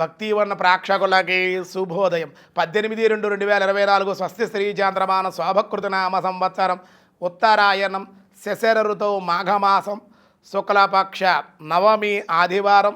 భక్తివర్ణ ప్రేక్షకులకి శుభోదయం. 18/2/2024 స్వస్తి శ్రీ చాంద్రమాన శోభకృత నామ సంవత్సరం ఉత్తరాయణం శశర ఋతువు మాఘమాసం శుక్లపక్ష నవమి ఆదివారం.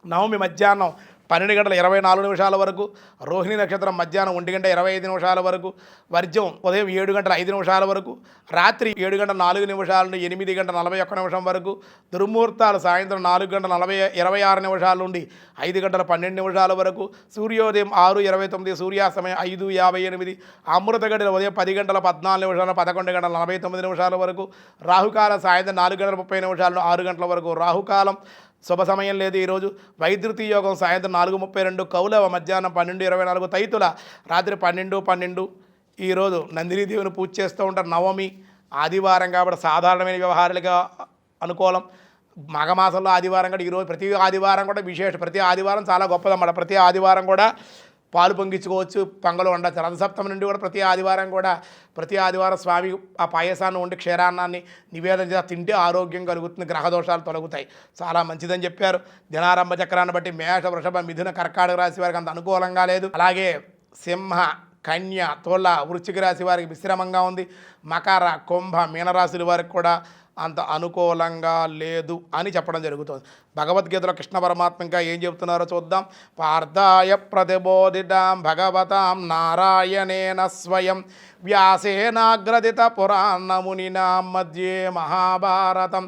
నవమి మధ్యాహ్నం 12:24 వరకు, రోహిణి నక్షత్రం మధ్యాహ్నం 1:25 వరకు, వర్జం ఉదయం 7:05 వరకు, రాత్రి 7:04 నుండి 8:41 వరకు, దుర్ముహూర్తాలు సాయంత్రం 4:26 నుండి 5:12 వరకు, సూర్యోదయం 6:29, సూర్యాస్తమయం 5:58, అమృత గడియలు ఉదయం 10:14 11:49 వరకు, రాహుకాలం సాయంత్రం 4:30 నుండి 6 గంటల వరకు, రాహుకాలం శుభ సమయం లేదు ఈరోజు. వైద్యుతి యోగం సాయంత్రం 4:32, కౌలవ మధ్యాహ్నం 12:24, తైతుల రాత్రి 12:12. ఈరోజు నందినీదేవిని పూజ చేస్తూ ఉంటారు. నవమి ఆదివారం కాబట్టి సాధారణమైన వ్యవహారాలుగా అనుకూలం. మాఘమాసంలో ఆదివారం కూడా ఈరోజు ప్రతి ఆదివారం కూడా విశేషం. ప్రతి ఆదివారం చాలా గొప్పదన్నమాట. ప్రతి ఆదివారం కూడా పాలు పొంగించుకోవచ్చు, పొంగలు ఉండొచ్చు. రథసప్తమి నుండి కూడా ప్రతి ఆదివారం స్వామి ఆ పాయసాన్ని వండి క్షీరాన్నాన్ని నివేదన చేసి తింటే ఆరోగ్యం కలుగుతుంది, గ్రహదోషాలు తొలగుతాయి, చాలా మంచిదని చెప్పారు. దినారంభ చక్రాన్ని బట్టి మేష, వృషభ, మిథున, కర్కాటక రాశి వారికి అంత అనుకూలంగా లేదు. అలాగే సింహ, కన్య, తుల, వృశ్చిక రాశి వారికి మిశ్రమంగా ఉంది. మకర, కుంభ, మీనరాశుల వారికి కూడా అంత అనుకూలంగా లేదు అని చెప్పడం జరుగుతుంది. భగవద్గీతలో కృష్ణ పరమాత్మ ఇంకా ఏం చెబుతున్నారో చూద్దాం. పార్థాయ ప్రతిబోధితాం భగవతాం నారాయణేన స్వయం వ్యాసేనాగ్రదిత పురాణమునినా మధ్యే మహాభారతం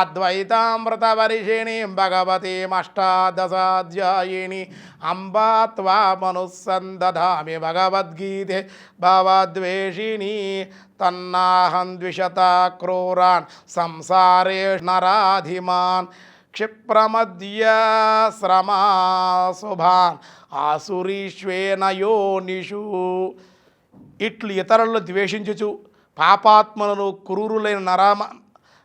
అద్వైతామృతవర్షిణీం భగవతీమష్టాదశాధ్యాయిని అంబా త్వామనుసందధామి భగవద్గీతే భవద్వేషిణీ తన్నాహం ద్విషతా క్రూరాన్ సంసారే నరాధిమాన్ క్షిప్రమధ్య శ్రమాశుభాన్ ఆసురీష్వేన యోనిషు. ఇట్లు ఇతరులను ద్వేషించుచు పాపాత్మలను క్రూరులైన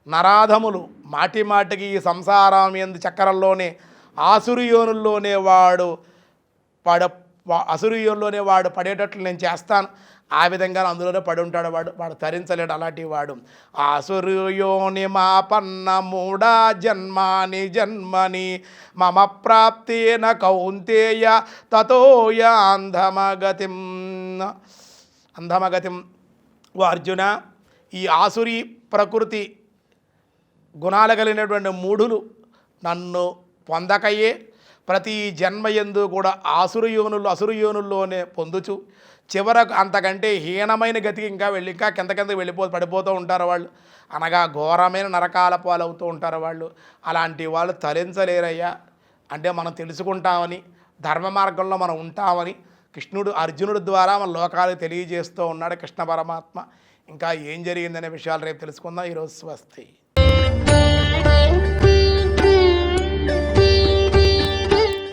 నరాధములు మాటిమాటికి ఈ సంసారం ఎందు చక్రంలోనే ఆసురియోనుల్లోనే వాడు పడేటట్లు నేను చేస్తాను. ఆ విధంగా అందులోనే పడి ఉంటాడు వాడు తరించలేడు అలాంటి వాడు. ఆసురుయోని మాపన్న మూడా జన్మని మమ ప్రాప్తేన కౌంతేయ తతోయ అంధమగతిం. ఓ అర్జున, ఈ ఆసురి ప్రకృతి గుణాలు కలిగినటువంటి మూఢులు నన్ను పొందకయే ప్రతి జన్మయందు కూడా అసురయోనుల్లోనే పొందుచు చివరకు అంతకంటే హీనమైన గతికి ఇంకా కిందకి పడిపోతూ ఉంటారు వాళ్ళు. అనగా ఘోరమైన నరకాల పాలవుతూ ఉంటారు వాళ్ళు. అలాంటి వాళ్ళు తరించలేరయ్యా. అంటే మనం తెలుసుకుంటామని, ధర్మ మార్గంలో మనం ఉంటామని కృష్ణుడు అర్జునుడి ద్వారా మన లోకాలకు తెలియజేస్తూ ఉన్నాడు కృష్ణ పరమాత్మ. ఇంకా ఏం జరిగిందనే విషయాలు రేపు తెలుసుకుందాం. ఈరోజు స్వస్తి.